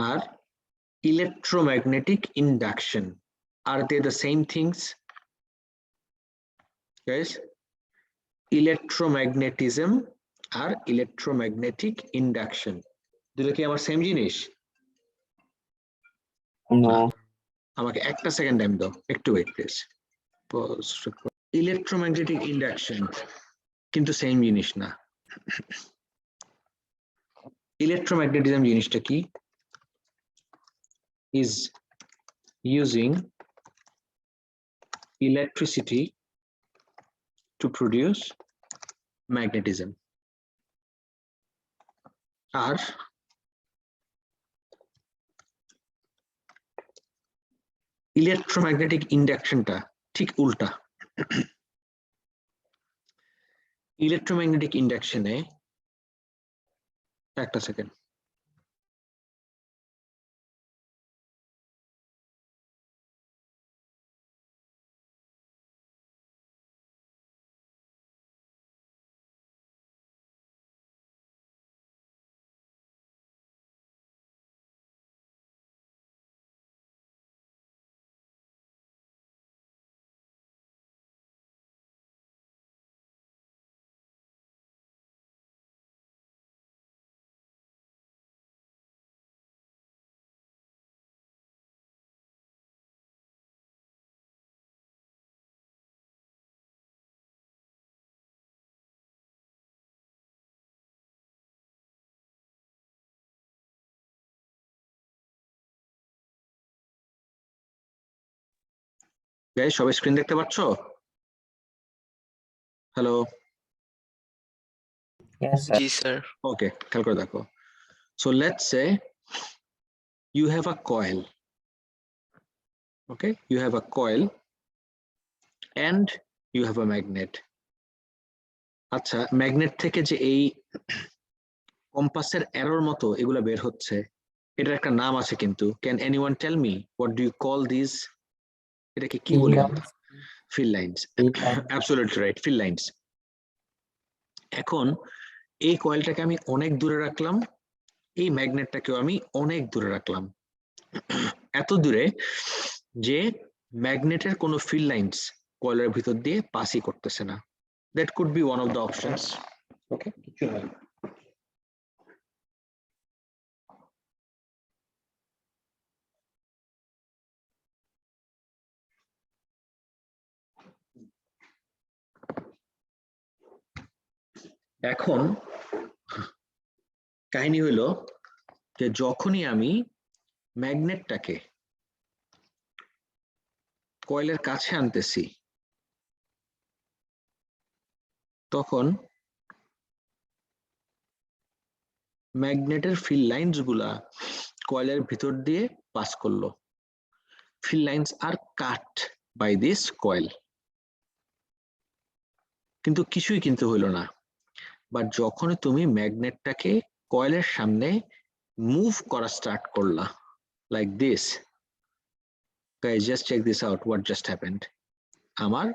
R electromagnetic induction. Are they the same things? Guys, electromagnetism R electromagnetic induction দুটো কি আমার same জিনিস? No. আমাকে একটা সেকেন্ড টাইম দাও, একটু ওয়েট প্লিজ। ইলেকট্রোম্যাগনেটিক ইন্ডাকশন কিন্তু সেম জিনিস না। ইলেকট্রোম্যাগনেটিজম জিনিসটা কি? is using electricity to produce magnetism. আর ইলেকট্রোম্যাগনেটিক ইন্ডাকশনটা ঠিক উল্টা। ইলেকট্রোম্যাগনেটিক ইন্ডাকশনে একটা সেকেন্ড, গাইস সবাই স্ক্রিন দেখতে পাচ্ছো? হ্যালো? Yes, sir. জি স্যার। ওকে, খেয়াল করে দেখো। So let's say you have a coil. Okay, you have a coil and you have a magnet. আচ্ছা, ম্যাগনেট থেকে যে এই কম্পাসের এরর মতো এগুলা বের হচ্ছে, এটার একটা নাম আছে কিন্তু। Can anyone tell me what do you call this? এটাকে কি বলি আমরা? Field lines. Absolutely right, field lines. এখন এই কয়েলটাকে আমি অনেক দূরে রাখলাম, এই ম্যাগনেটটাকেও আমি অনেক দূরে রাখলাম, এত দূরে যে ম্যাগনেটের কোনো ফিল্ড লাইনস কয়েলের ভিতর দিয়ে পাসই করতেছে না। That could be one of the options. Okay, কিছু না। এখন কাহিনী হইল যে যখনই আমি ম্যাগনেটটাকে কয়েলের কাছে আনতেছি তখন ম্যাগনেটের ফিল্ড লাইনস গুলা কয়েলের ভিতর দিয়ে পাস করলো। Field lines are cut by this coil, কিন্তু কিছুই কিন্তু হইল না। বাট যখন তুমি ম্যাগনেটটাকে কয়েলের সামনে মুভ করা স্টার্ট করলা, like this, guys just check this out, what just happened? আমার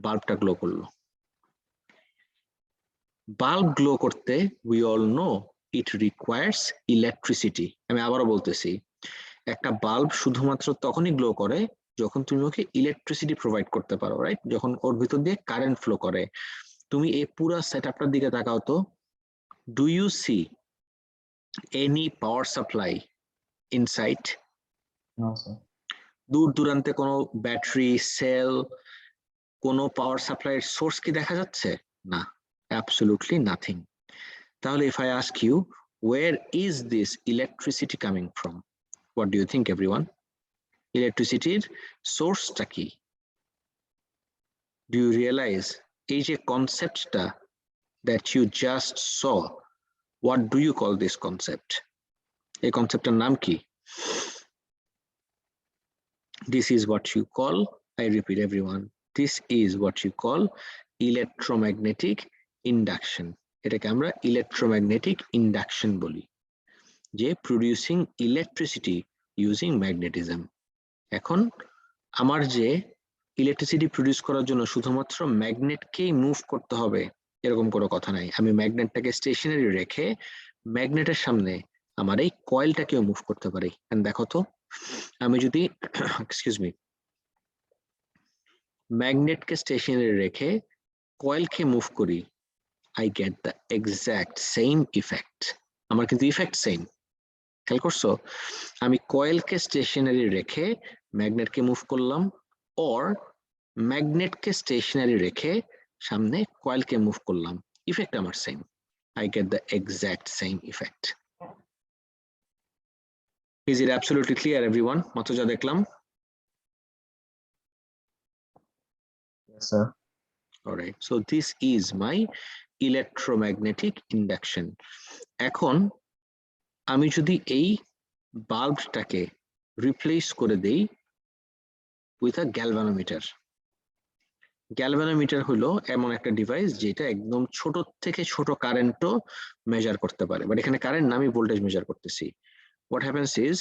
বাল্বটা গ্লো করলো। বাল্ব গ্লো করতে we all know it requires electricity. আমি আবারও বলতেছি, একটা বাল্ব শুধুমাত্র তখনই গ্লো করে যখন তুমি ওকে ইলেকট্রিসিটি প্রোভাইড করতে পারো, রাইট? যখন ওর ভিতর দিয়ে কারেন্ট ফ্লো করে। তুমি এই পুরো সেটআপটার দিকে তাকাও তো, do you see any power supply inside? No, sir. দূর দূরান্তে কোনো ব্যাটারি, সেল, কোনো পাওয়ার সাপ্লাইয়ের সোর্স কি দেখা যাচ্ছে? না, অ্যাবসলিউটলি নাথিং। তাহলে if I ask you, where is this electricity coming from? What do you think, everyone? ইলেকট্রিসিটির সোর্সটা কি? Do you realize এই যে কনসেপ্টটা that you just saw, what do you call this concept? এই কনসেপ্টটার নাম কি? This is what you call, I repeat everyone, this is what you call electromagnetic induction. এটাকে আমরা electromagnetic induction বলি, যে producing electricity using magnetism. এখন আমার যে ইলেকট্রিসিটি প্রডিউস করার জন্য শুধুমাত্র ম্যাগনেটকেই মুভ করতে হবে এরকম কোনো কথা নাই। আমি ম্যাগনেটটাকে স্টেশনারি রেখে ম্যাগনেটের সামনে আমার এই কয়েলটাকেও মুভ করতে পারি। এন্ড দেখো তো আমি যদি এক্সকিউজ মি ম্যাগনেটকে স্টেশনারি রেখে কয়েলকে মুভ করি, I get the exact same effect. আমার কিন্তু ইফেক্ট সেম। খেয়াল করছো? আমি কয়েলকে স্টেশনারি রেখে ম্যাগনেটকে মুভ করলাম, অর ম্যাগনেটকে স্টেশনারি রেখে সামনে কয়েলকে মুভ করলাম, ইফেক্ট আমার same. I get the exact same effect. Is it absolutely clear, everyone? মাত্র যা দেখলাম? Yes, sir. All right. So this is my electromagnetic induction. এখন আমি যদি এই বাল্বটাকে রিপ্লেস করে দেই উইথ আ গ্যালভানোমিটার। গ্যালভানোমিটার হলো এমন একটা ডিভাইস যেটা একদম ছোট থেকে ছোট কারেন্টও মেজার করতে পারে, বাট এখানে কারেন্ট না, আমি ভোল্টেজ মেজার করতেছি। হোয়াট হ্যাপেন্স ইজ,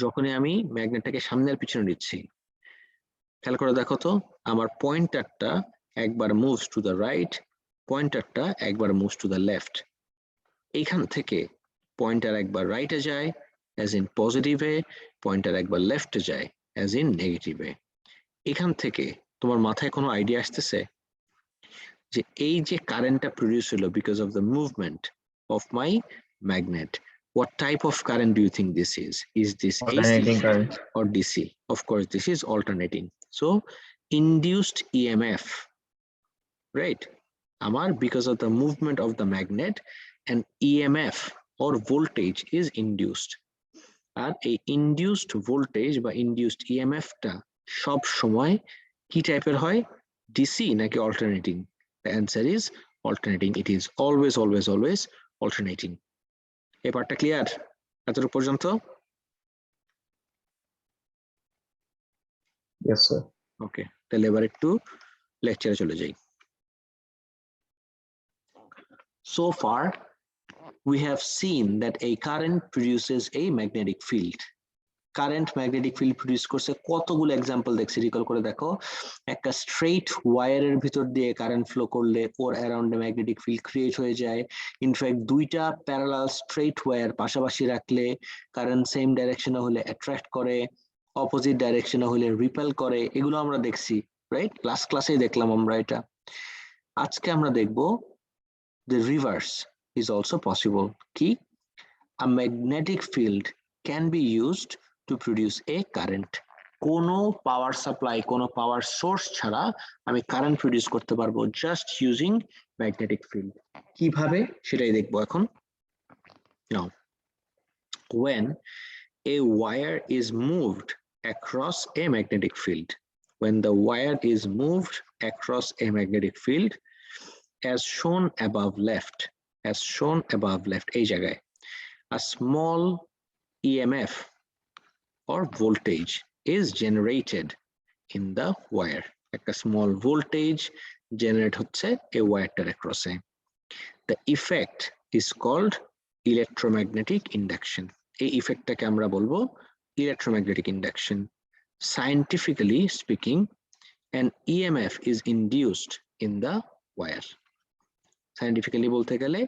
যখনই আমি ম্যাগনেটটাকে সামনে আর পিছনে দিচ্ছি, খেয়াল করে দেখো তো আমার পয়েন্টারটা একবার মুভস টু দ্য রাইট, পয়েন্টারটা একবার মুভস টু দ্য লেফট। এইখান থেকে পয়েন্টার একবার রাইটে যায় অ্যাজ ইন পজিটিভে, পয়েন্টার একবার লেফটে যায় অ্যাজ ইন নেগেটিভে। এখান থেকে তোমার মাথায় কোনো আইডিয়া আসতেছে যে এই যে কারেন্টটা প্রডিউস হলো because of the movement of my magnet, what type of current do you think this is? Is this Alternating AC current. or DC? Of course, this is alternating. So induced EMF, right? Amar, because of the movement of the magnet, an EMF or voltage is induced. আর এই induced voltage বা induced ইএমএফটা সব সময় কি টাইপের হয়, DC নাকি alternating? The answer is alternating. It is always always always alternating. এই পার্টটা ক্লিয়ার এতটুকু পর্যন্ত? Yes, sir. ওকে, তাহলে এবার একটু লেকচারে চলে যাই। So far we have seen that a current produces a magnetic field. Current magnetic field produce করছে, কতগুলো এক্সাম্পল দেখছি, রিকল করে দেখো। একটা স্ট্রেইট ওয়্যারের ভিতর দিয়ে কারেন্ট ফ্লো করলে ওর অ্যারাউন্ডে ম্যাগনেটিক ফিল্ড ক্রিয়েট হয়ে যায়। ইনফ্যাক্ট দুইটা প্যারালাল স্ট্রেইট ওয়্যার পাশাপাশি রাখলে কারেন্ট সেম ডাইরেকশনে হলে অ্যাট্রাক্ট করে, অপোজিট ডাইরেকশনে হলে রিপেল করে। এগুলো আমরা দেখছি, রাইট? ক্লাসেই দেখলাম আমরা এটা। আজকে আমরা দেখব the reverse is also possible. কি? A magnetic field can be used to produce a current. কোনো পাওয়ার সাপ্লাই, কোনো পাওয়ার সোর্স ছাড়া আমি কারেন্ট প্রডিউস করতে পারবো জাস্ট ইউজিং ম্যাগনেটিক ফিল্ড। কিভাবে সেটাই দেখবো এখন। Now, when a wire is moved across a magnetic field, when the wire is moved across a magnetic field, as shown above left, as shown above left, এই জায়গায় a small EMF or voltage is generated in the wire. একটা small voltage generate হচ্ছে এই ওয়্যারটার across-এ. The effect is called electromagnetic induction. এই ইফেক্টটাকে আমরা বলবো electromagnetic induction. Scientifically speaking, an EMF is induced in the wire. Scientifically বলতে গেলে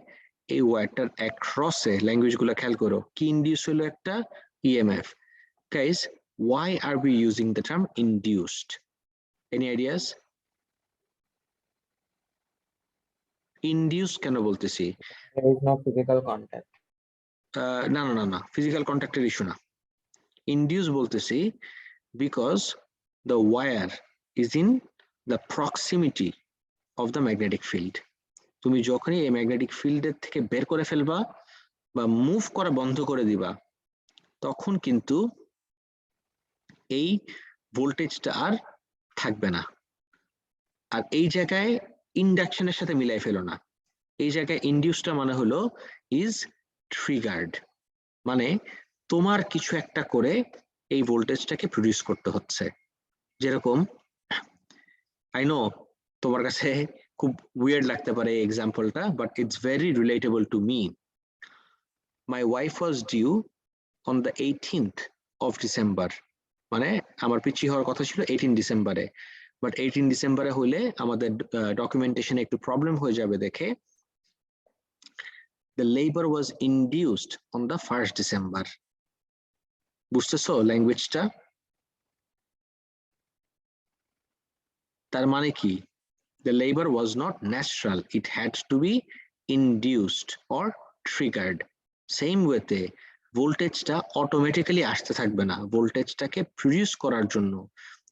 এই ওয়্যারটার across-এ, ল্যাঙ্গুয়েজগুলো খেয়াল করো, কি ইনডিউস হলো? একটা EMF. Guys, why are we using the term induced? Any ideas? Induced কেন বলতেছি? There is no physical contact. না, physical contact-এর ইস্যু না। Induced বলতেছি because the wire is in the proximity of the magnetic field. তুমি যখনই এই magnetic ফিল্ডের থেকে বের করে ফেলবা বা মুভ করা বন্ধ করে দিবা, তখন কিন্তু এই ভোল্টেজটা আর থাকবে না। আর এই জায়গায় ইন্ডাকশনের সাথে মিলাই ফেলো না। এই জায়গায় ইনডিউসটা মানে হলো ইজ ট্রিগার্ড, মানে তোমার কিছু একটা করে এই ভোল্টেজটাকে প্রডিউস করতে হচ্ছে। যেরকম আই নো তোমার কাছে খুব উইয়ার্ড লাগতে পারে এই এক্সাম্পলটা, but it's very relatable to me. My wife was due on the 18th of December, মানে আমার পিচ্ছি হওয়ার কথা ছিল 18 ডিসেম্বরে, বাট 18 ডিসেম্বরে হইলে আমাদের ডকুমেন্টেশনে একটু প্রবলেম হয়ে যাবে দেখে the labor was induced on the 1st December. বুঝতেছো ল্যাঙ্গুয়েজটা? তার মানে কি? The labor was not natural, it had to be induced or triggered. Same way তে ভোল্টেজটা অটোমেটিক্যালি আসতে থাকবে না, ভোল্টেজটাকে প্রডিউস করার জন্য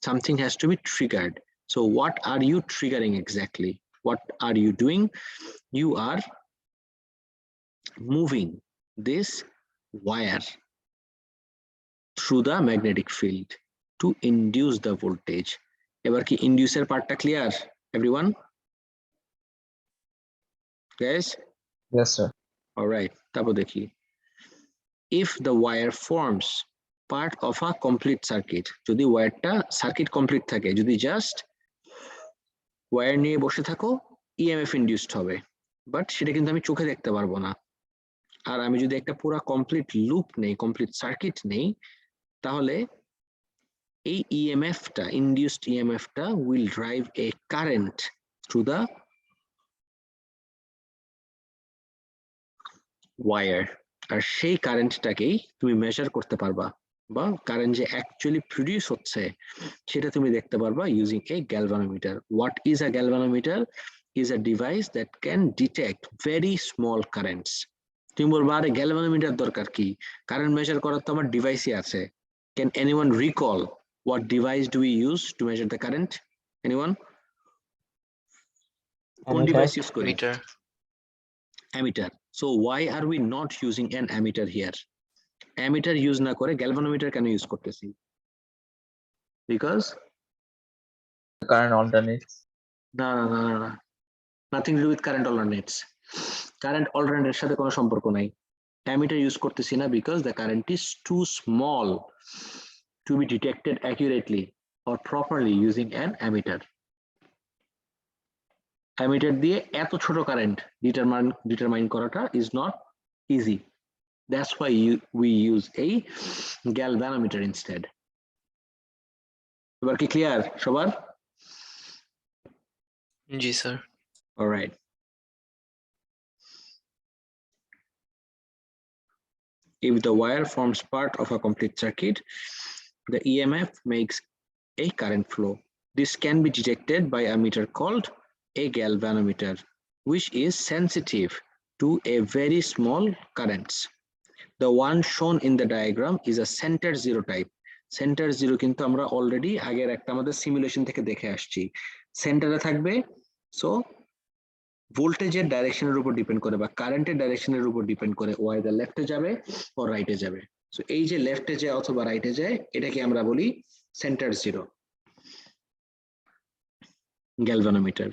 something has to be triggered. So what are you triggering exactly? What are you doing? You are moving this wire through the magnetic field to induce the voltage. এবার কি ইনডিউসের পার্টটা clear everyone? Guys? Yes, sir. All right, তারপর দেখি if the wire forms part of a complete circuit, যদি ওয়্যারটা circuit complete থাকে, যদি just wire নিয়ে বসে থাকো ইএমএফ ইনডিউসড হবে, বাট সেটা কিন্তু আমি চোখে দেখতে পারবো না। আর আমি যদি একটা পুরো কমপ্লিট লুপ নেই, কমপ্লিট সার্কিট নেই, তাহলে এই ইএমএফটা, ইনডিউসড ইএমএফটা will drive a current through the wire, আর সেই কারেন্টটাকেই তুমি মেজার করতে পারবা, বা কারেন্ট যে অ্যাকচুয়ালি প্রডিউস হচ্ছে সেটা তুমি দেখতে পারবা using a galvanometer. What is a galvanometer? Is a device that can detect very small currents. তুমি বলবা আরে গ্যালভানোমিটার দরকার কি, কারেন্ট মেজার করার তো আমার ডিভাইসই আছে। Can anyone recall what device do we use to measure the current? Anyone? কোন ডিভাইস ইউজ করি? Meter. Ammeter. So why are we not using an ammeter here? Ammeter use না করে galvanometer কেন use করতেছি? Because The current alternates. না, nothing to do with current alternates. Current alternate এর সাথে কোনো সম্পর্ক নাই। Ammeter use করতেছি না because the current is too small to be detected accurately or properly using an ammeter. Ammeter দিয়ে এত ছোট কারেন্ট ডিটারমাইন করাটা is not easy. That's why we use a galvanometer instead. এবার কি ক্লিয়ার সবার? জি sir. All right. If the wire forms part of a complete circuit, the EMF makes a current flow. This can be detected by a meter called a galvanometer, which is sensitive to a very small currents. The one shown in the diagram is a center zero type. Center zero কিন্তু আমরা already আগের একটা আমাদের simulation থেকে দেখে আসছি। সেন্টারে থাকবে, সো ভোল্টেজের ডাইরেকশনের উপর ডিপেন্ড করে বা কারেন্টের ডাইরেকশনের উপর ডিপেন্ড করে ওয়াইদার লেফটে যাবে ও রাইটে যাবে। সো এই যে লেফটে যায় অথবা রাইটে যায় এটাকে আমরা বলি centre zero galvanometer,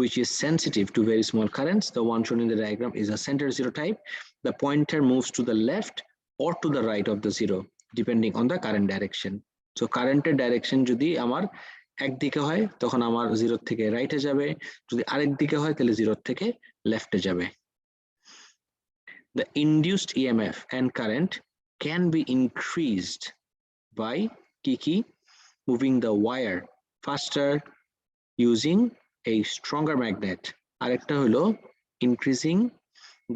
which is sensitive to very small currents. The one shown in the diagram is a center zero type. The pointer moves to the left or to the right of the zero depending on the current direction. So কারেন্টের direction যদি আমার একদিকে হয় তখন আমার zero থেকে রাইটে যাবে, যদি আরেক দিকে হয় তাহলে জিরো থেকে লেফটে যাবে। The induced EMF and current can be increased by কি moving the wire faster using a stronger magnet. আরেকটা হলো increasing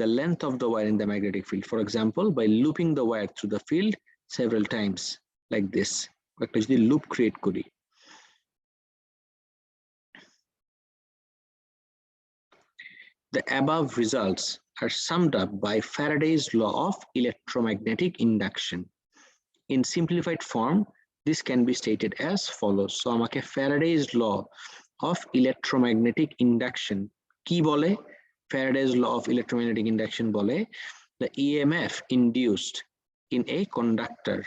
the length of the wire in the magnetic field. For example, by looping the wire through the field several times like this. একটা যদি loop create করি। The above results are summed up by Faraday's law of electromagnetic induction. In simplified form, this can be stated as follows. So আমাকে Faraday's law of electromagnetic induction কি বলে? Faraday's law of electromagnetic induction বলে the EMF induced in a conductor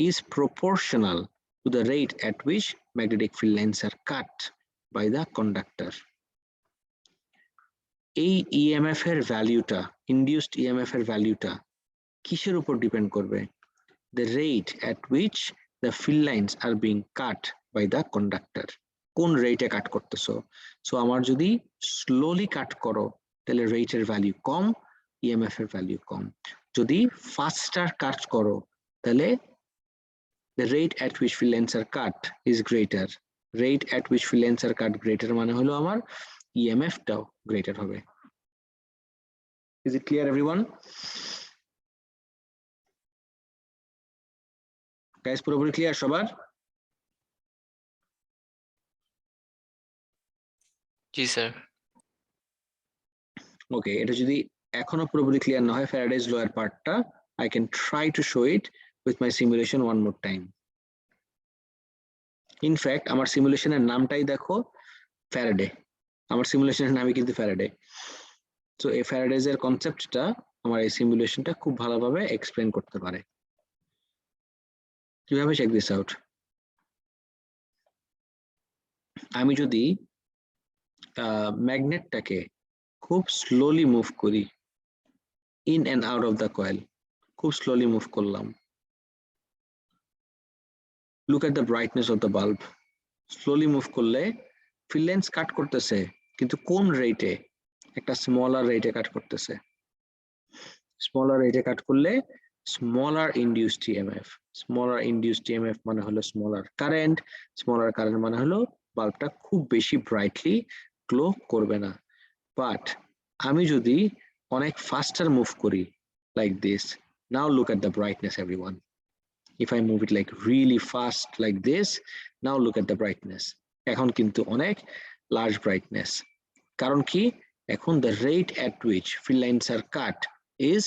is proportional to the rate at which magnetic field lines are cut by the conductor. এই EMF এর ভ্যালুটা, induced EMF এর ভ্যালুটা কিসের উপর ডিপেন্ড করবে? The rate at which the field lines are being cut by the conductor. কোন রেটে কাট করতেছো? সো আমার যদি স্লোলি কাট করো তাহলে রেটের ভ্যালু কম, ইএমএফ এর ভ্যালু কম। যদি ফাস্টার কাট করো তাহলে the rate at which field lines are cut is greater. Rate at which field lines are cut greater মানে হলো আমার ইএমএফ টাও গ্রেটার হবে। Is it clear, everyone? Guys, পুরোপুরি ক্লিয়ার সবার? জি স্যার। ওকে, এটা যদি এখনো পুরোপুরি ক্লিয়ার না হয় ফ্যারাডেজ ল এর পার্টটা, I can try to show it with my simulation one more time. In fact, আমার সিমুলেশনের নামটাই দেখো ফ্যারাডে। আমার সিমুলেশনের নামই কিন্তু ফ্যারাডে। সো এই ফ্যারাডেজ এর কনসেপ্টটা আমার এই সিমুলেশনটা খুব ভালোভাবে এক্সপ্লেন করতে পারে। কিভাবে চেক দিস আউট? আমি যদি ম্যাগনেটটাকে খুব স্লোলি মুভ করি in and out of the coil, খুব স্লোলি মুভ করলাম, look at the brightness of the bulb. Slowly move করলে ফিল্ড লাইন্স কাট করতেছে, কিন্তু কোন রেটে? একটা স্মলার রেটে কাট করতেছে। স্মলার রেটে কাট করলে smaller induced EMF. Smaller induced EMF মানে হলো স্মলার কারেন্ট। স্মলার কারেন্ট মানে হলো বাল্বটা খুব বেশি ব্রাইটলি গ্লো করবে না। বাট আমি যদি অনেক ফাস্টার মুভ করি like this, now look at the brightness, everyone. If I move it like really fast like this, now look at the brightness. এখন কিন্তু অনেক large brightness. কারণ কি? এখন the rate at which field lines are cut is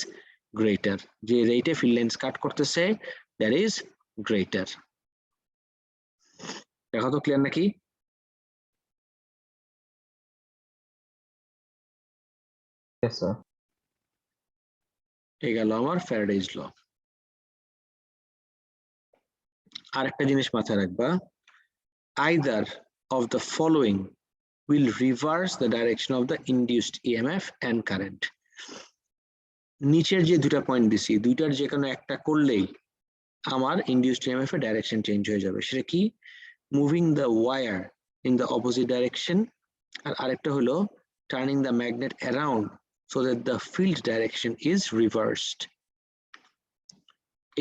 greater. যে রেটে field lines কাট করতেছে that is greater. দেখা তো ক্লিয়ার নাকি? Yes, sir. এই গেল আমার ফ্যারাডেজ ল। আরেকটা জিনিস মাথায় রাখবা, either of the following will reverse the direction of the induced EMF and current. নিচের যে দুটা পয়েন্ট দিছি, দুইটার যে কোনো একটা করলেই আমার ইনডিউসড EMF এর ডাইরেকশন চেঞ্জ হয়ে যাবে। সেটা কি? Moving the wire in the opposite direction, আর আরেকটা হলো turning the magnet around so that the field direction is reversed.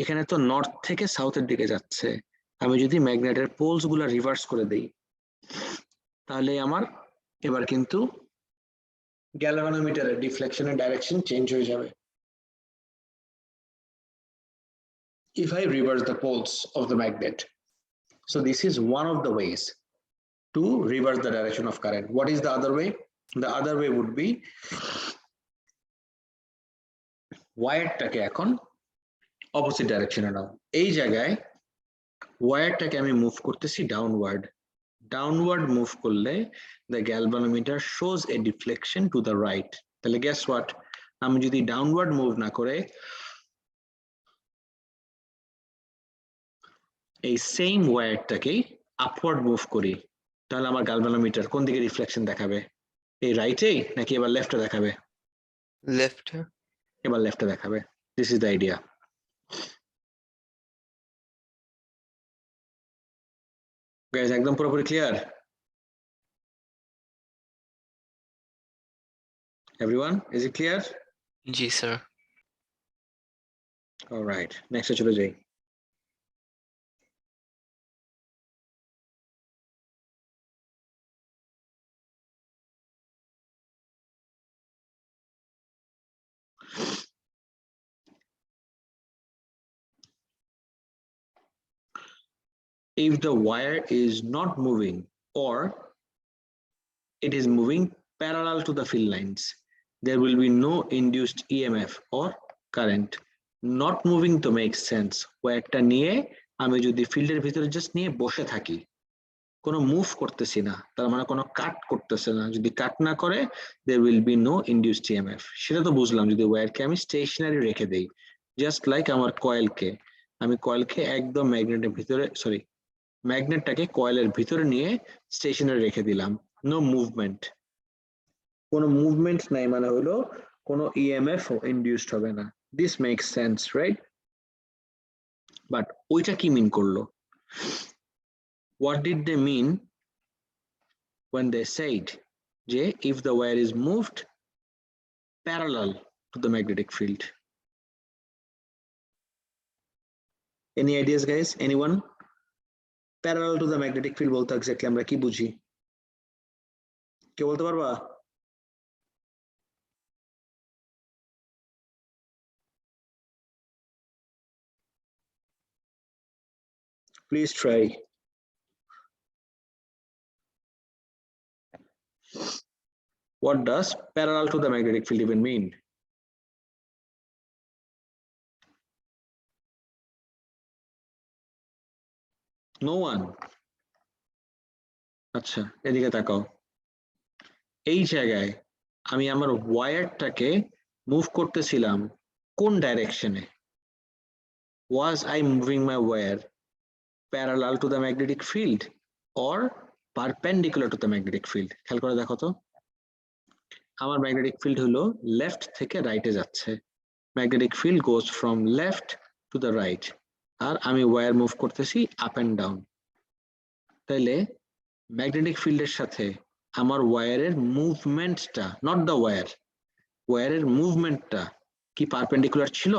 এখানে তো নর্থ থেকে সাউথের দিকে যাচ্ছে, আমি যদি ম্যাগনেটের পোলস গুলা রিভার্স করে দেই তাহলে আমার এবার কিন্তু গ্যালভানোমিটারের ডিফ্লেকশনের ডাইরেকশন চেঞ্জ হয়ে যাবে। If I reverse the poles of the magnet, so this is one of the ways to reverse the direction of current. What is the other way? The other way would be ওয়্যারটাকে এখন opposite ডাইরেকশনে নাও। এই জায়গায় ওয়্যারটাকে আমি move করতেছি downward. Downward move করলে the galvanometer shows a deflection to the right. তাহলে guess what? আমি যদি ডাউনওয়ার্ড মুভ না করে এই সেম ওয়্যারটাকে আপওয়ার্ড মুভ করি তাহলে আমার গ্যালভানোমিটার কোন দিকে রিফ্লেকশন দেখাবে? এই রাইটে নাকি এবার লেফটে দেখাবে? লেফট। এবার লেফটে দেখাবে। This is the idea. Guys, একদম পুরোপুরি clear? Everyone, is it clear? G sir. Alright, next চলে যাই। If the wire is not moving or it is moving parallel to the field lines, there will be no induced EMF or current. Not moving to make sense. ওয়্যারটা নিয়ে আমি যদি ফিল্ডের ভিতরে just নিয়ে বসে থাকি, কোনো মুভ করতেছি না, তার মানে কোনো কাট করতেছে না। যদি কাট না করে there will be no induced EMF. সেটা তো বুঝলাম যদি ওয়্যারকে আমি স্টেশনারি রেখে দেই, জাস্ট লাইক আমার কয়েলকে, আমি কয়েলকে একদম ম্যাগনেটের ভিতরে ম্যাগনেটটাকে কয়েলের ভিতরে নিয়ে স্টেশনারি রেখে দিলাম, নো মুভমেন্ট। কোনো মুভমেন্ট নাই মানে হলো কোনো ইএমএফ ইনডিউসড হবে না। This makes sense, right? But ওইটা কি মিন করলো? What did they mean when they said যে if the wire is moved parallel to the magnetic field? Any ideas, guys? Anyone? Parallel to the magnetic field বলতে exactly আমরা কি বুঝি? কে বলতে পারবা? Please try. What does parallel to the magnetic field even mean? No one. আচ্ছা এদিকে তাকাও এই জায়গায় আমি আমার ওয়্যারটাকে মুভ করতেছিলাম কোন ডাইরেকশনে was I moving my wire parallel to the magnetic field or perpendicular to the magnetic field খেয়াল করে দেখো তো আমার ম্যাগনেটিক ফিল্ড হলো লেফট থেকে রাইটে যাচ্ছে magnetic field goes from left to the right আর আমি ওয়্যার মুভ করতেছি আপ এন্ড ডাউন তাইলে ম্যাগনেটিক ফিল্ডের সাথে আমার ওয়্যারের মুভমেন্টটা নট দ্য ওয়্যারের মুভমেন্টটা কি পারপেন্ডিকুলার ছিল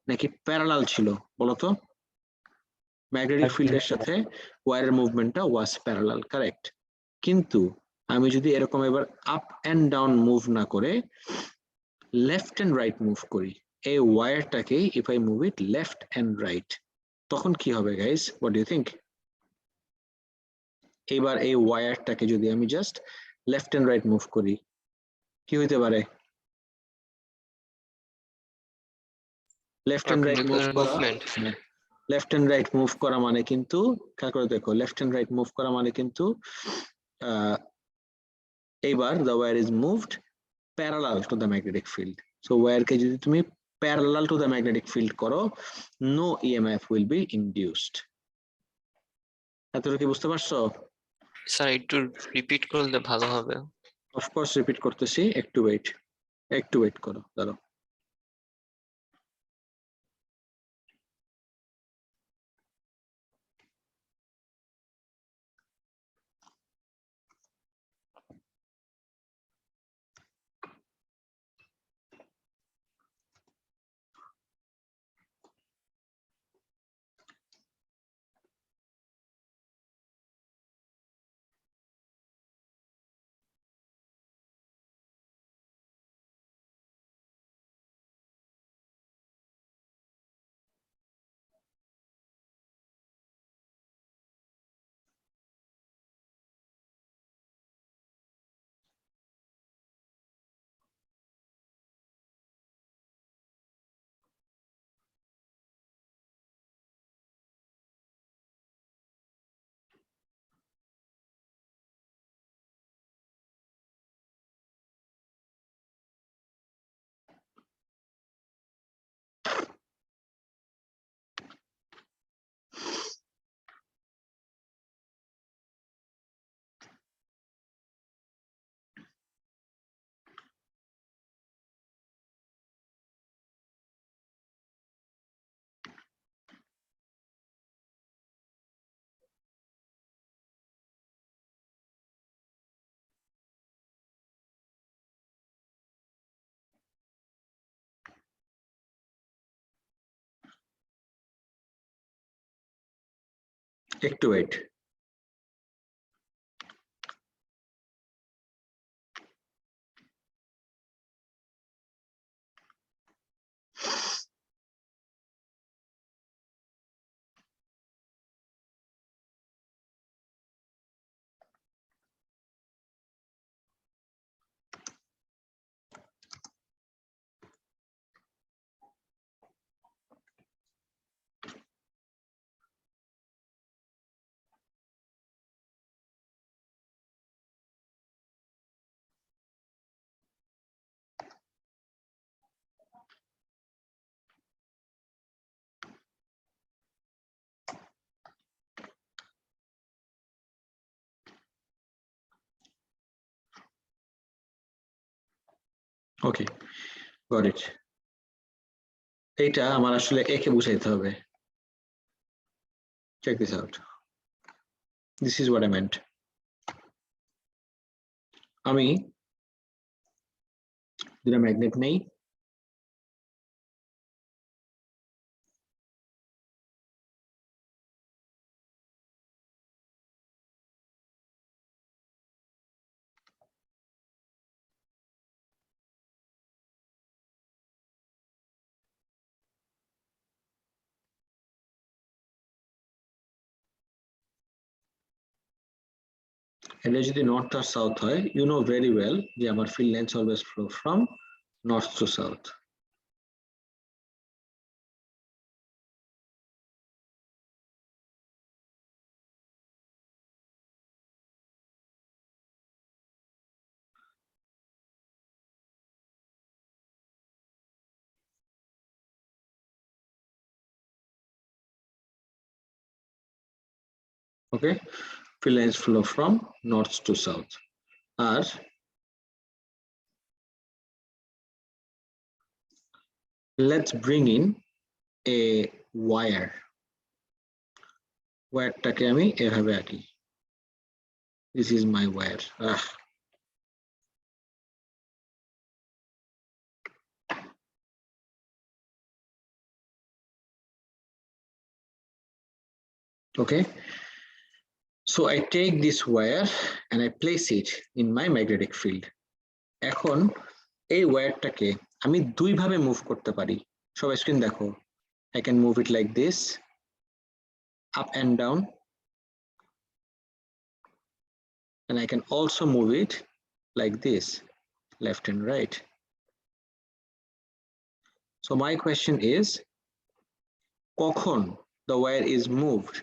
নাকি প্যারালাল ছিল বলতো ম্যাগনেটিক ফিল্ডের সাথে ওয়্যারের মুভমেন্টটা ওয়াজ প্যারালাল কারেক্ট কিন্তু আমি যদি এরকম এবার আপ এন্ড ডাউন মুভ না করে লেফট এন্ড রাইট মুভ করি এই ওয়্যারটাকে if I move it left and right তখন কি হবে guys what do you think এবার এই ওয়্যারটাকে যদি আমি just left and right move করি কি হইতে পারে লেফট এন্ড রাইট মুভ করা লেফট এন্ড রাইট মুভ করা মানে কিন্তু খেয়াল করে দেখো লেফট এন্ড রাইট মুভ করা মানে কিন্তু এইবার the wire is moved parallel to the magnetic field so wire কে যদি তুমি parallel to the magnetic field করো no EMF will be induced এতটুকু কি বুঝতে পারছো স্যার একটু রিপিট করলে ভালো হবে of course রিপিট করতেছি একটু ওয়েট করো দাঁড়াও একটু ওয়েট ওকে গট ইট এইটা আমার আসলে একে বুঝাইতে হবে check this out this is what I meant আমি দুটা ম্যাগনেট নেই এটা যদি নর্থ আর সাউথ হয়, ইউ নো ভেরি ওয়েল যে আমার field lines always flow from north to south. Okay, field lines flow from north to south. আর let's bring in a wire. ওয়্যারটাকে আমি এভাবে আঁকি। This is my wire. Okay, so I take this wire and I place it in my magnetic field. এখন এই ওয়্যারটাকে আমি দুই ভাবে মুভ করতে পারি। সবাই স্ক্রিন দেখো। I can move it like this, up and down, and I can also move it like this, left and right. So my question is, কখন the wire is moved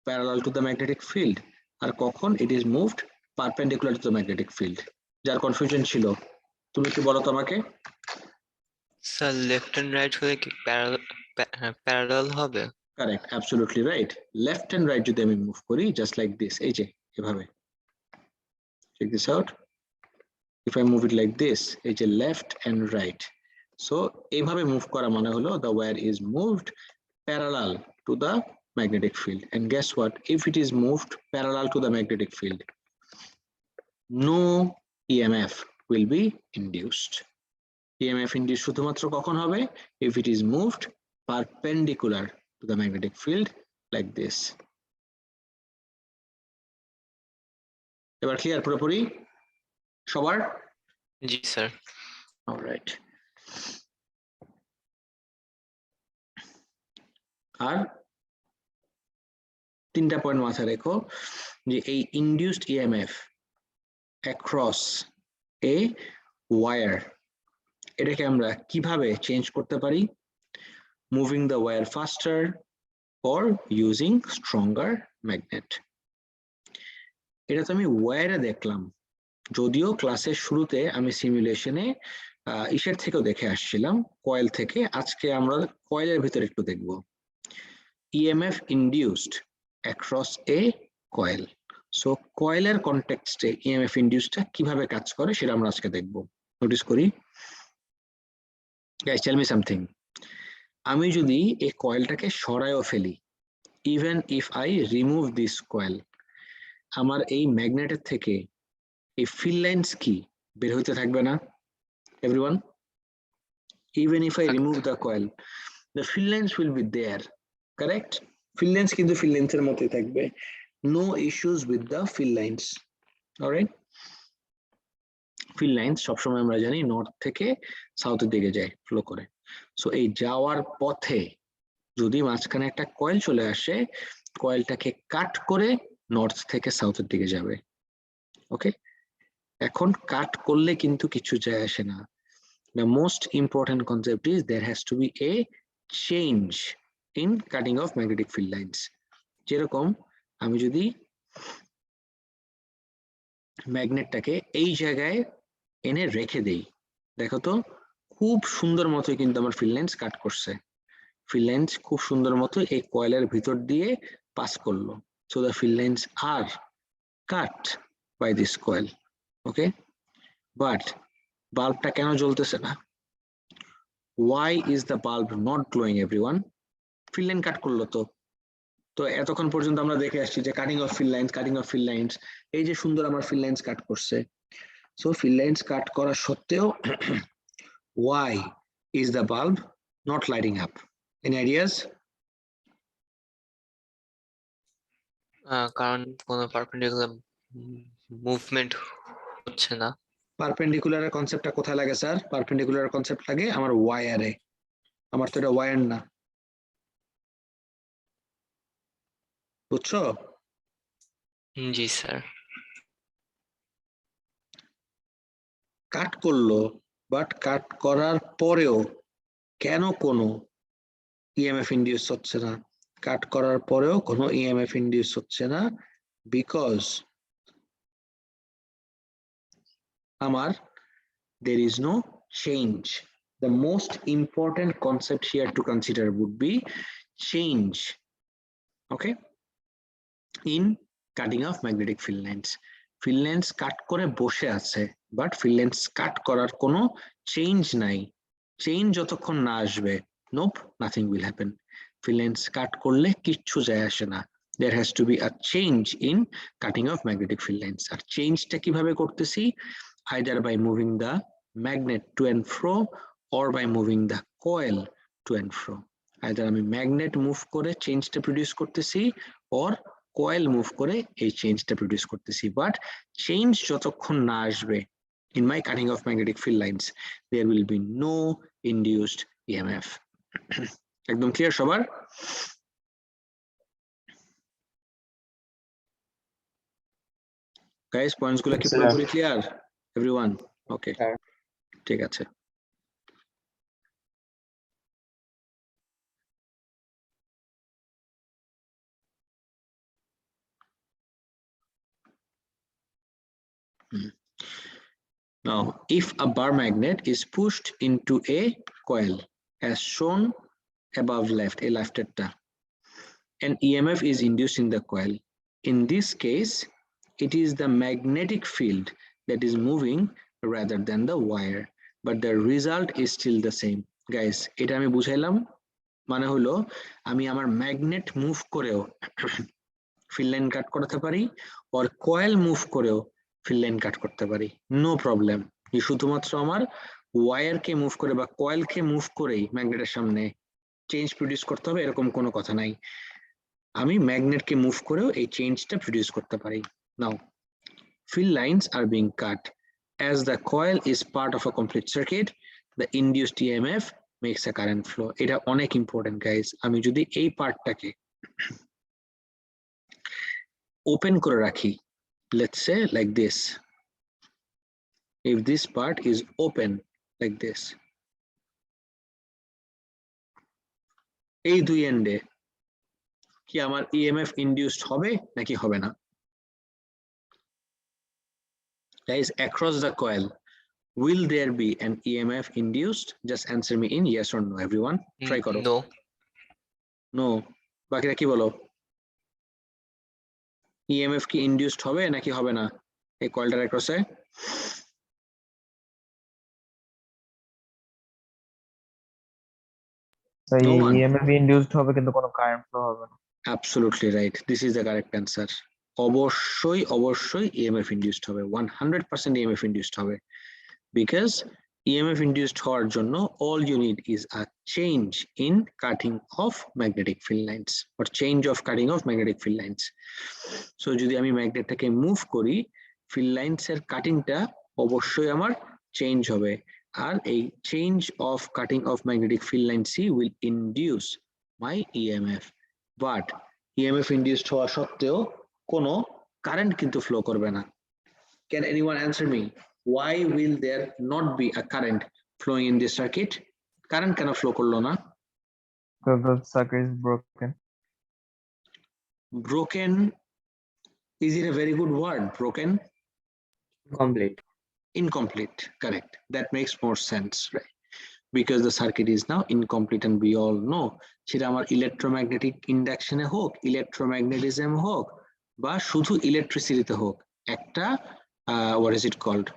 parallel to the magnetic field আর কখন it is moved perpendicular to the magnetic field? যার confusion ছিল তুমি একটু বলো তো আমাকে। Sir left and right হলে কি প্যারালাল হবে? Correct, absolutely right. Left and right যদি আমি মুভ করি জাস্ট লাইক দিস, এই যে এভাবে, check this out, if I move it like this, এই যে লেফট এন্ড রাইট, সো এইভাবে মুভ করা মানে হলো the wire is moved parallel to the magnetic field. And guess what, if it is moved parallel to the magnetic field, no EMF will be induced. EMF induced শুধুমাত্র কখন হবে? If it is moved perpendicular to the magnetic field like this. এবার clear পুরোপুরি সবার? জি sir. Alright, আর তিনটা point মাথায় রেখো যে এই induced EMF across a wire, এটাকে আমরা কিভাবে চেঞ্জ করতে পারি? Moving the wire faster or using stronger magnet. এটা তো আমি ওয়্যারে দেখলাম, যদিও ক্লাসের শুরুতে আমি সিমুলেশনে ইসের থেকেও দেখে আসছিলাম, কয়েল থেকে। আজকে আমরা কয়েলের ভিতরে একটু দেখব ইএমএফ ইনডিউসড অ্যাক্রস এ কয়েল। সো কয়েলের কনটেক্সটে ইএমএফ ইনডিউসডটা কিভাবে কাজ করে সেটা আমরা আজকে দেখব। নোটিস করি, গাইস টেল মি সামথিং, আমি যদি এই কয়েলটাকে সরায়ও ফেলি, even if I remove this coil, আমার এই ম্যাগনেটের থেকে এই ফিল্ড লাইন্স কি বের হইতে থাকবে না? Everyone, even if I remove the coil, the field lines will be there, correct? Field lines কিন্তু ফিল্ড লাইন্সের মতোই থাকবে, no issues with the field lines. Alright, field lines সবসময় আমরা জানি নর্থ থেকে সাউথের দিকে যায়, ফ্লো করে। সো এই যাওয়ার পথে যদি মাঝখানে একটা কয়েল চলে আসে, কয়েলটাকে কাট করে নর্থ থেকে সাউথের দিকে যাবে। ওকে, এখন কাট করলে কিন্তু কিছু যায় আসে না। The most important concept is there has to be a change in cutting of magnetic field lines. যেরকম আমি যদি ম্যাগনেটটাকে এই জায়গায় এনে রেখে দেই, দেখো তো খুব সুন্দর মতো কিন্তু আমার ফিল্ড লাইন্স কাট করছে। ফিল্ড লাইন্স খুব সুন্দর মতো এই কয়েলের ভিতর দিয়ে পাস করলো। So the field lines are cut by this coil. Okay, but বাল্বটা কেন জ্বলতেছে না? Why is the bulb not glowing, everyone? Field line cut করলো তো। তো এতক্ষণ পর্যন্ত আমরা দেখে আসছি যে cutting of field lines, cutting of field lines, এই যে সুন্দর আমার ফিল্ড লাইন্স কাট করছে। সো ফিল্ড লাইন্স কাট করা সত্ত্বেও why is the bulb not lighting up? Any ideas? কারণ কোনো পারপেন্ডিকুলার মুভমেন্ট হচ্ছে না। পারপেন্ডিকুলারের কনসেপ্টটা কোথায় লাগে স্যার? পারপেন্ডিকুলার কনসেপ্ট লাগে আমার ওয়্যারে, আমার তো এটা ওয়্যার না, বুঝছো? জি স্যার। কাট করলো, বাট কাট করার পরেও কেন কোনো ইএমএফ ইন্ডিউস হচ্ছে না? কাট করার পরেও কোনো ইএমএফ ইন্ডিউস হচ্ছে না বিকজ আমার there is no change. The most important concept here to consider would be change, okay, in cutting of magnetic field lines. Field lines cut করে বসে আছে, but field lines cut করার কোনো change নাই। Change যতক্ষণ না আসবে, nope, nothing will happen. Field lines cut করলে কিচ্ছু যায় আসে না। There has to be a change in cutting of magnetic field lines. আর চেঞ্জটা কিভাবে করতেছি? Either by moving the magnet to and fro or by moving the coil to and fro. Either আমি magnet move করে চেঞ্জটা produce করতেছি or coil move করে এই চেঞ্জটা প্রডিউস করতেছি, বাট চেঞ্জ যতক্ষণ না আসবে in my cutting of magnetic field lines there will be no induced EMF. একদম ক্লিয়ার সবার? গাইস পয়েন্টস গুলো কি পুরোপুরি ক্লিয়ার এভরিওয়ান? ওকে, ঠিক আছে। Now, if a bar magnet is pushed into a coil, as shown above left, a left an EMF is induced in the coil. In this case, it is the magnetic field that is moving rather than the wire, but the result is still the same. Guys, এটা আমি বুঝাইলাম, মানে হলো আমি আমার magnet move করেও field line কাট করতে পারি, or coil move করেও ফিল্ড লাইন কাট করতে পারি, নো প্রবলেম। শুধুমাত্র আমার ওয়্যারকে মুভ করে বা কয়েলকে মুভ করেই ম্যাগনেটের সামনে চেঞ্জ প্রডিউস করতে হবে এরকম কোনো কথা নাই। আমি ম্যাগনেটকে মুভ করেও এই চেঞ্জটা প্রডিউস করতে পারি। নাও field lines are being cut as the coil is part of a complete circuit, the induced EMF makes a current flow. এটা অনেক ইম্পর্টেন্ট গাইস। আমি যদি এই পার্টটাকে ওপেন করে রাখি, let's say like this, if this part is open like this, এই দুই এন্ডে কি আমার EMF ইনডিউসড হবে নাকি হবে না? Guys, across the coil, will there be an EMF induced? Just answer me in yes or no, everyone. Try karo. No. No. বাকিরা কি বলো? EMF কি ইনডিউসড হবে নাকি হবে না এই কয়েলটার অ্যাক্রসে? So EMF induced হবে কিন্তু কোনো কারেন্ট ফ্লো হবে না। Absolutely right. This is the correct answer. অবশ্যই EMF induced হবে, 100% EMF induced হবে, because EMF induced হওয়ার জন্য all you need is a change in cutting of magnetic field lines or change of cutting of magnetic field lines. So যদি আমি ম্যাগনেটটাকে move করি, field lines এর কাটিংটা অবশ্যই আমার চেঞ্জ হবে, আর এই change of cutting of magnetic field line C will induce my EMF, but EMF induced হওয়া সত্ত্বেও কোনো কারেন্ট কিন্তু ফ্লো করবে না। Can anyone answer me? Why will there not be a current flowing in this circuit? Current কেন flow করলো না? Because the circuit is broken. Broken, is it a very good word? Broken? Complete. Incomplete, correct. That makes more sense, right? Because the circuit is now incomplete and we all know সেটা আমার electromagnetic ইন্ডাকশনে হোক, electromagnetism হোক, বা শুধু ইলেকট্রিসিটিতে হোক, একটা what is it called,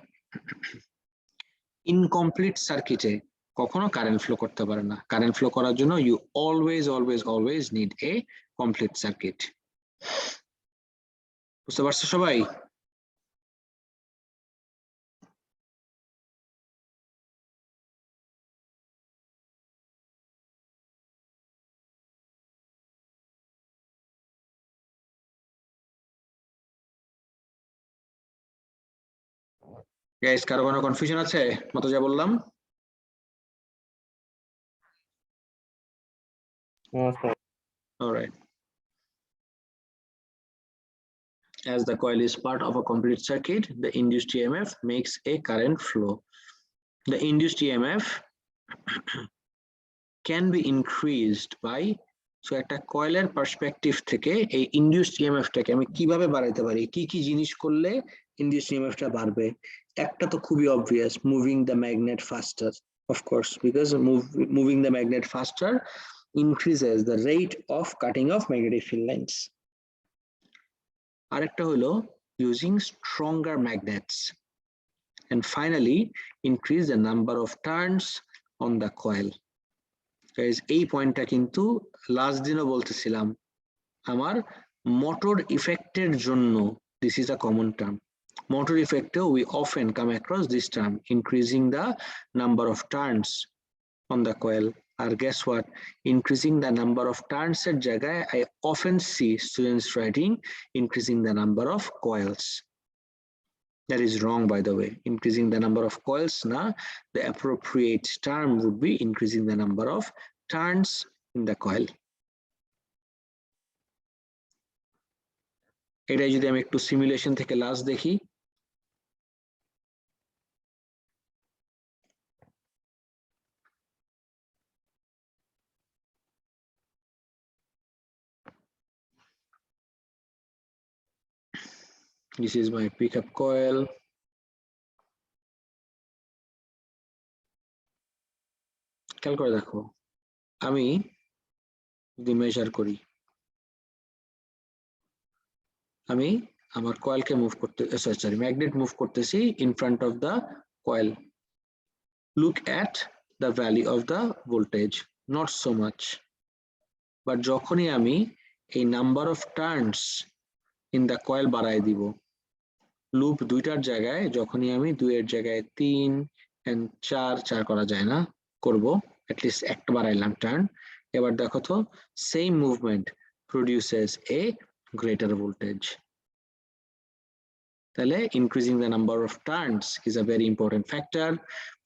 incomplete সার্কিটে কখনো কারেন্ট ফ্লো করতে পারে না। কারেন্ট ফ্লো করার জন্য you always need a complete circuit. বুঝতে পারছো সবাই? গাইস, কারো কোনো কনফিউশন আছে মতো যা বললাম? No, sir. Alright, As the coil is part of a complete circuit, the induced EMF makes a current flow. The induced EMF can be increased by, so একটা কয়েলের পার্সপেক্টিভ থেকে এই ইনডিউসড ইএমএফটাকে আমি কিভাবে বাড়াইতে পারি, কি কি জিনিস করলে ইনডিউসড ইএমএফটা বাড়বে? একটা তো খুবই obvious, moving the magnet ফাস্টার, of course, because moving the magnet faster increases the rate of cutting of magnetic field lines. আরেকটা হলো using stronger magnets, and finally increase the number of turns on the coil. Guys, এই পয়েন্টটা কিন্তু last দিনও বলতেছিলাম, আমার motor ইফেক্টের জন্য this is a common term. Motor effect, we often come across this term, increasing the number of turns on the coil. Or guess what? Increasing the number of turns at jagah, I often see students writing increasing the number of coils. That is wrong, by the way. Increasing the number of coils, na, the appropriate term would be increasing the number of turns in the coil. এটাই যদি আমি একটু simulation থেকে last দেখি, this is my pickup coil. খেয়াল করে দেখো, আমি যদি মেজার করি, আমি আমার কয়েলকে মুভ করতে, সরি ম্যাগনেট মুভ করতেছি in front of the coil. Look at the value of the voltage, not so much, but যখনই আমি এই number of turns in the coil বাড়াই দিব, লুপ দুইটার জায়গায় যখনই আমি দুইয়ের জায়গায় 3 and 4 করা যায় না, করব অ্যাটলিস্ট একটা বাড়াইলাম টার্ন। এবার দেখো তো, সেম মুভমেন্ট প্রডিউসেস এ গ্রেটার ভোল্টেজ। তাহলে increasing the number of turns is a very important factor.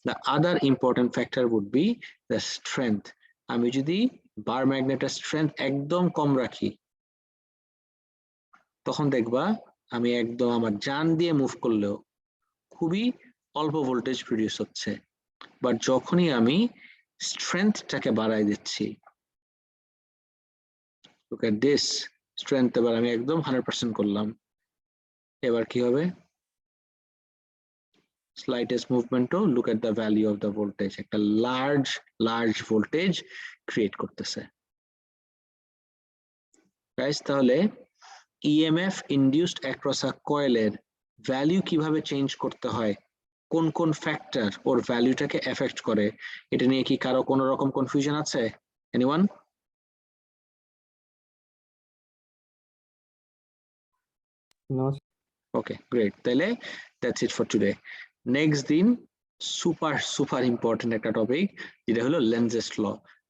The other important factor would be the strength. আমি যদি বার ম্যাগনেটের স্ট্রেংথ একদম কম রাখি, তখন দেখবা আমি একদম আমার জান দিয়ে মুভ করলেও খুবই অল্প ভোল্টেজ প্রডিউস হচ্ছে। বাট যখনই আমি স্ট্রেংথটাকে বাড়াই দিচ্ছি, look at this, স্ট্রেংথ এবার আমি একদম 100% করলাম, এবার কি হবে? Slightest movement, look at the value of the voltage, একটা large voltage create করতেছে। guys, তাহলে EMF induced across a coil এর ভ্যালু কিভাবে চেঞ্জ করতে হয়, কোন কোন ফ্যাক্টর ওর ভ্যালুটাকে এফেক্ট করে, এটা নিয়ে কি কারো কোনো রকম কনফিউশন আছে? এনিওয়ান? No. Okay, great. তাহলে that's it for today. Next দিন super important একটা টপিক, যেটা হলো লেনজেস ল।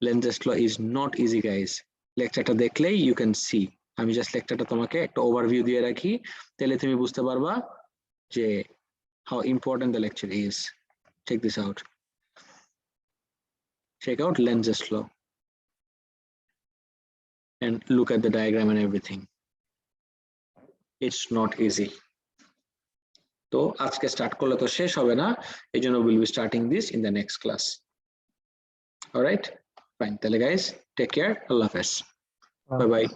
লেনজেস ল is not easy, guys. লেকচারটা দেখলেই you can see, আমি জাস্ট লেকচারটা তোমাকে একটা ওভারভিউ দিয়ে রাখি, তাহলে তুমি বুঝতে পারবা যে how important the lecture is. Check this out. Check out Lenz's law and look at the diagram and everything. It's not easy. তো আজকে স্টার্ট করলে তো শেষ হবে না, এজন্য we'll be starting this in the next class. All right, fine. তাহলে guys, take care. Allah Hafiz. Bye bye.